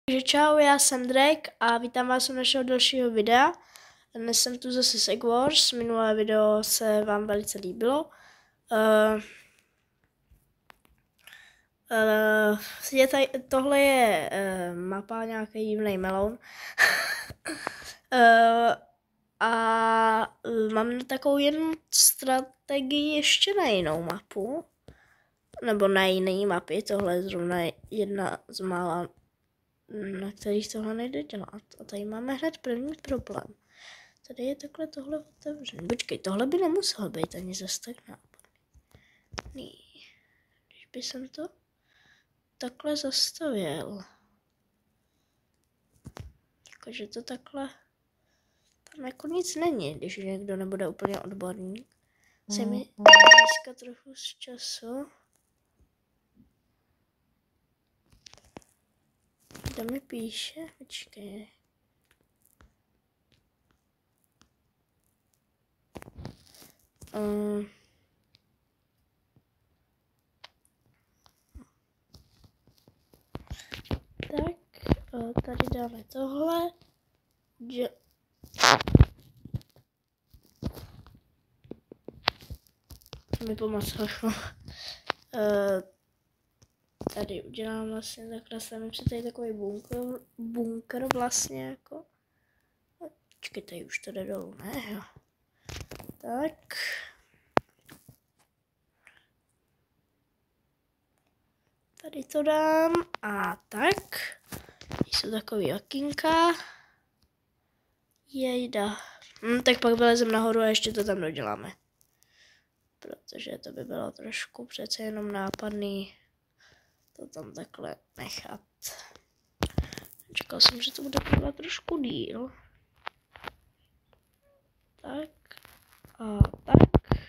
Takže čau, já jsem Drake a vítám vás u našeho dalšího videa. Dnes jsem tu zase s Egg Wars, minulé video se vám velice líbilo. Tohle je mapa, nějaký divný melon. A mám takovou jednu strategii ještě na jinou mapu. Nebo na jiné mapy, tohle je zrovna jedna z mála, na kterých tohle nejde dělat. A tady máme hned první problém. Tady je takhle tohle otevřené. Počkej, tohle by nemuselo být ani zase tak nápadný. Když by jsem to takhle zastavil. Jakože to takhle... Tam jako nic není, když někdo nebude úplně odborník. Se mi získat trochu z času. Kdo mi píše? Počkej. Tak, tady dáme tohle. Mi pomohlo. Tady udělám vlastně takhle, jsem tady takový bunkr vlastně jako. Počkej, tady už to jde dolů, ne? Jo. Tak. Tady to dám a tak. Jsou takový okýnka. Jejda. Tak pak vylezem nahoru a ještě to tam doděláme. Protože to by bylo trošku přece jenom nápadný to tam takhle nechat. Čekal jsem, že to bude trvat trošku díl. Tak. A tak.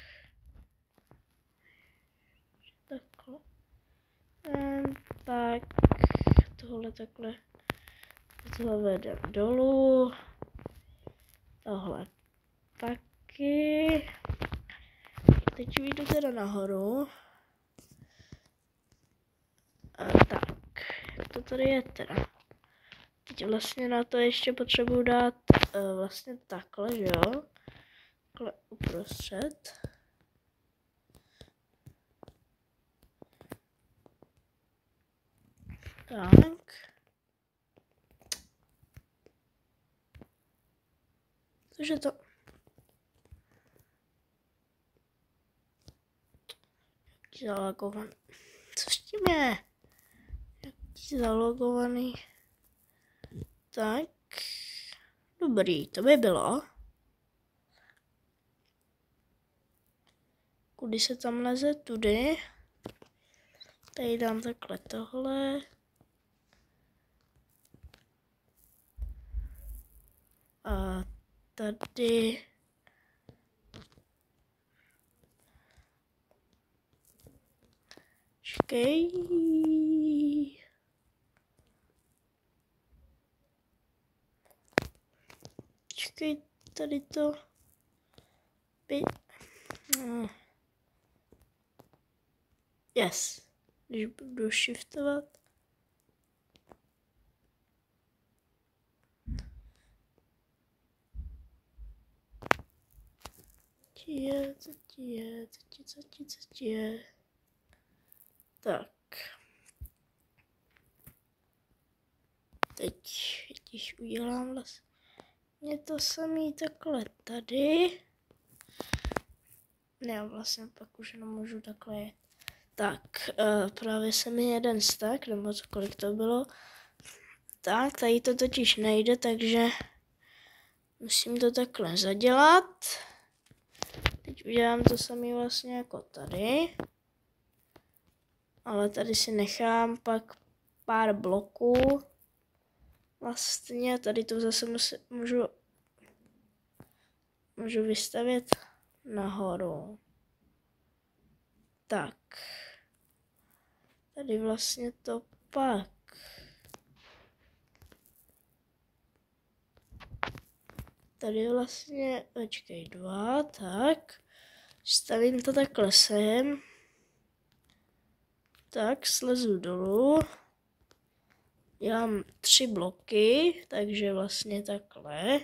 Takhle. Tak. Tohle takhle. Tohle vede dolů. Tohle taky. Teď vyjdu teda nahoru. Tak. Jak to tady je teda? Teď vlastně na to ještě potřebuji dát vlastně takhle, že jo? Takhle uprostřed. Tak. Cože to... Jaký zalogovaný... Co s tím je? Jaký zalogovaný... Tak... Dobrý, to by bylo. Kudy se tam leze? Tudy. Tady dám takhle tohle. A tady... Počkej. Počkej, tady to... Yes. Když budu shiftovat. Co ti je? Tak. Teď, když udělám vlastně to samý takhle tady. Ne, vlastně pak už jenom můžu takhle jet. Tak, právě se mi jeden stack, nebo kolik to bylo. Tak, tady to totiž nejde, takže musím to takhle zadělat. Teď udělám to samý vlastně jako tady. Ale tady si nechám pak pár bloků. Vlastně tady to zase můžu vystavět nahoru. Tak. Tady vlastně to pak. Tady vlastně, počkej, 2, tak. Stavím to takhle sem. Tak, slezu dolů. dělám 3 bloky, takže vlastně takhle.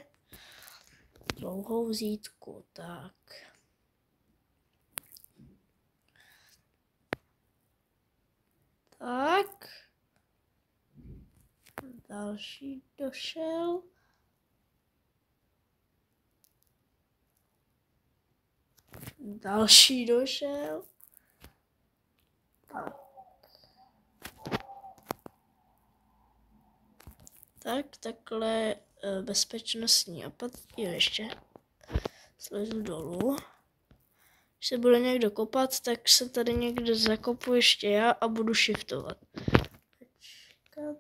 Dlouhou vzítku, tak. Tak. Další došel. Další došel. Tak, takhle bezpečnostní opatření. Jo, ještě slezu dolů. Když se bude někdo kopat, tak se tady někde zakopu ještě já a budu shiftovat. Počkat.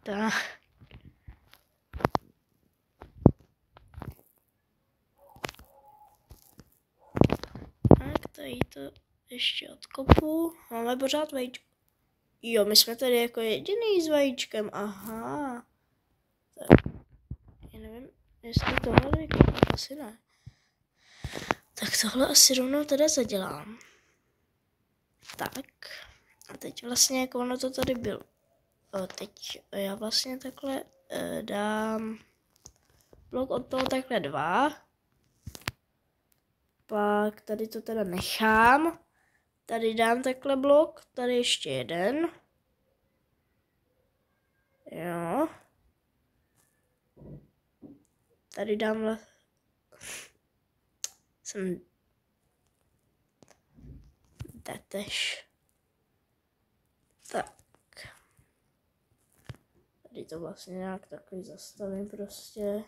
Tak. Tak, tady to ještě odkopu. Máme pořád vajíčko. Jo, my jsme tady jako jediný s vajíčkem, aha. Tak, já nevím, jestli tohle vykopat, asi ne. Tak tohle asi rovnou teda zadělám. Tak, a teď vlastně, jako ono to tady bylo. Teď já vlastně takhle dám blok od toho takhle 2. Pak tady to teda nechám. Tady dám takhle blok, tady ještě jeden. Jo. Tady dám jsem tež. Tak. Tady to vlastně nějak takový zastavím prostě.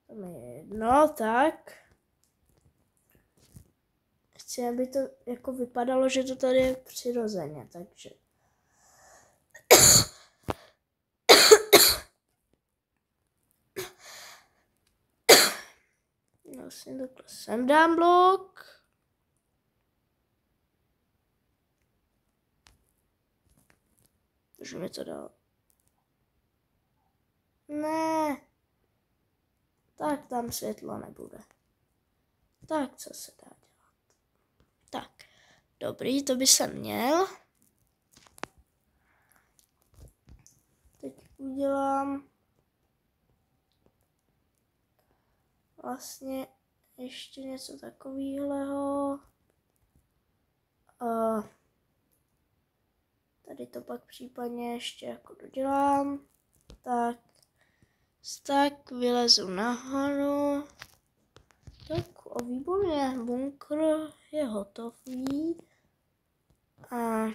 Tam je jedno, tak. Chci, aby to jako vypadalo, že to tady je přirozeně, takže. Vlastně takhle sem dám blok. Už mi to dal. Ne. Tak tam světlo nebude. Tak co se dá dělat? Tak, dobrý, to by se měl. Teď udělám vlastně ještě něco takového. Tady to pak případně ještě jako dodělám. Tak vylezu nahoru. Tak a výborně, bunkr je hotový. A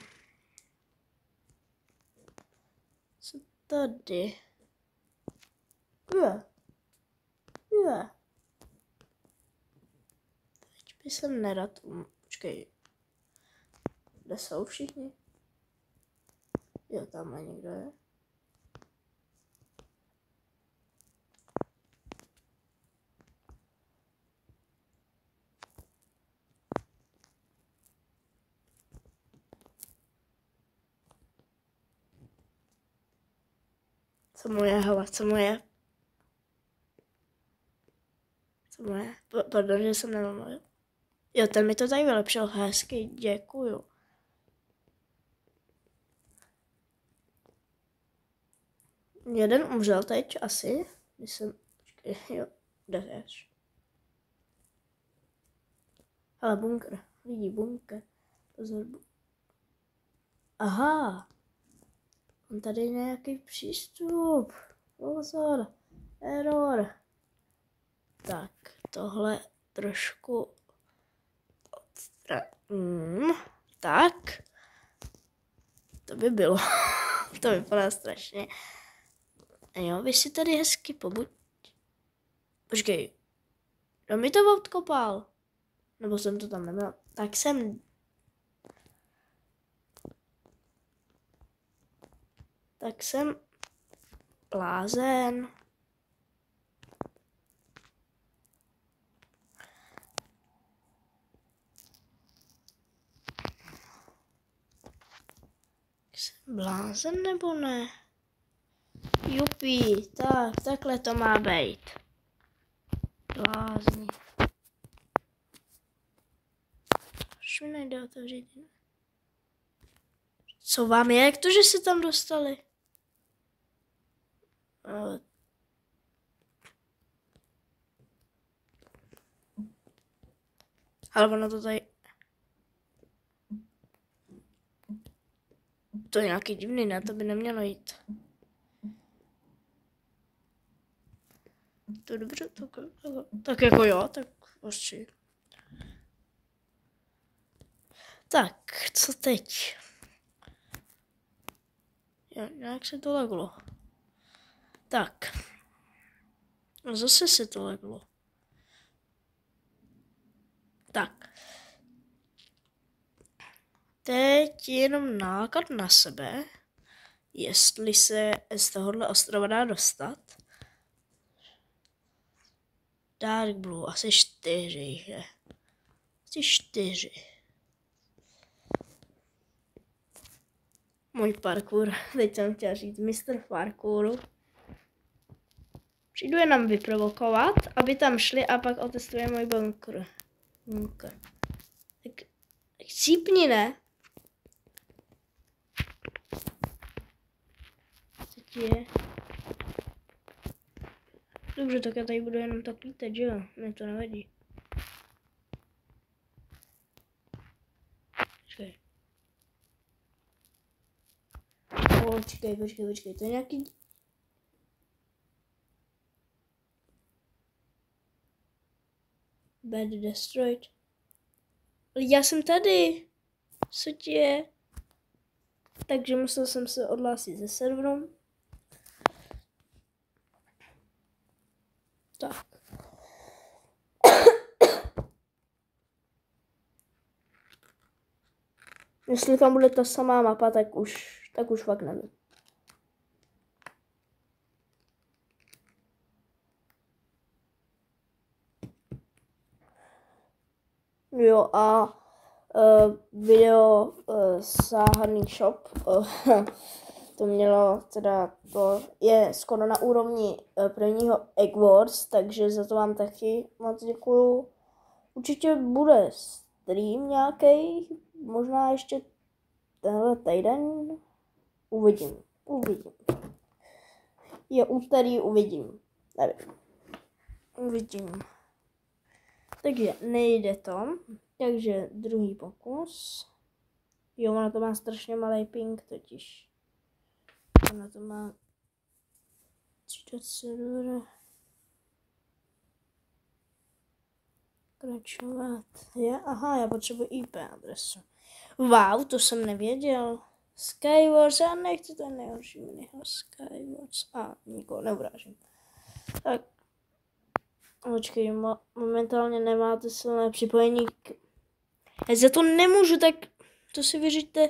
co tady? Je. Teď by jsem nerad. Počkej. Kde jsou všichni? Jo, tamhle někdo je. Co moje, hele, co moje? Pardon, že jsem nemluvil. Jo, ten mi to tady vylepšil hezky, děkuju. Jeden umřel teď asi, když jsem, počkej, jo, jdeš. Ale bunkr, vidí bunkr, pozor. Aha, on tady nějaký přístup, pozor, error. Tak, tohle trošku tak, to by bylo, to vypadá strašně. Jo, vy si tady hezky pobuď. Počkej, kdo mi to odkopal? Nebo jsem to tam neměl? Tak jsem blázen. Jsem blázen nebo ne? Jupi, tak, takhle to má být. Blázen. blázni. Už mi nejde otevřít. Co vám je? Jak to, že se tam dostali? Ale ono to tady... To je nějaký divný, ne? To by nemělo jít. To je dobře, tak jako jo, tak prostě. Tak, co teď? Jo, nějak se to leglo. Tak. Zase se to leglo. Tak. Teď jenom náklad na sebe, jestli se z tohohle ostrova dá dostat. Dark Blue, asi 4, že? Asi 4. Můj parkour, teď jsem chtěla říct mistr parkouru. Přijdu je nám vyprovokovat, aby tam šli a pak otestuje můj bunkr. Tak cípni, ne? Co ti je? Dobře, tak já tady budu jenom tak lítat, že jo? Mě to nevadí. Počkej. Počkej, to je nějaký... Bed destroyed. Já jsem tady. Co ti je? Takže musel jsem se odhlásit ze serveru. Tak. Jestli tam bude ta samá mapa, tak už fakt nevím. Jo a video záhadný shop, to mělo teda, to je skoro na úrovni prvního Egg Wars, takže za to vám taky moc děkuju. Určitě bude stream nějaký, možná ještě tenhle týden, uvidím. Je úterý, uvidím, nevím. Uvidím. Takže nejde to, takže druhý pokus. Jo, ona to má strašně malý ping totiž. Ona to má 30 server. Kračovat. Aha, já potřebuji IP adresu. Wow, to jsem nevěděl. Skywars, já nechci ten nejhorší miniho. Skywars. Nikoho neurážím. Tak. Počkej, momentálně nemáte silné připojení. Já za to nemůžu, tak to si vyřiďte.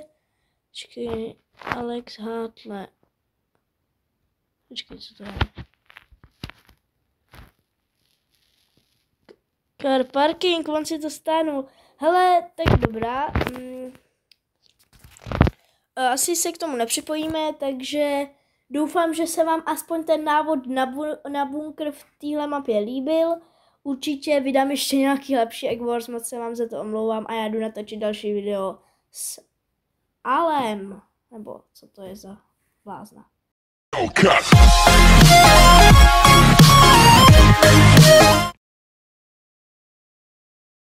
Počkej, Alex Hátle. Počkej, co to je? Car parking, on si to stáhnul. Hele, tak dobrá. Asi se k tomu nepřipojíme, takže doufám, že se vám aspoň ten návod na bunkr v téhle mapě líbil. Určitě vydám ještě nějaký lepší Egg Wars, moc se vám za to omlouvám a já jdu natočit další video s Alem. Nebo co to je za blázna.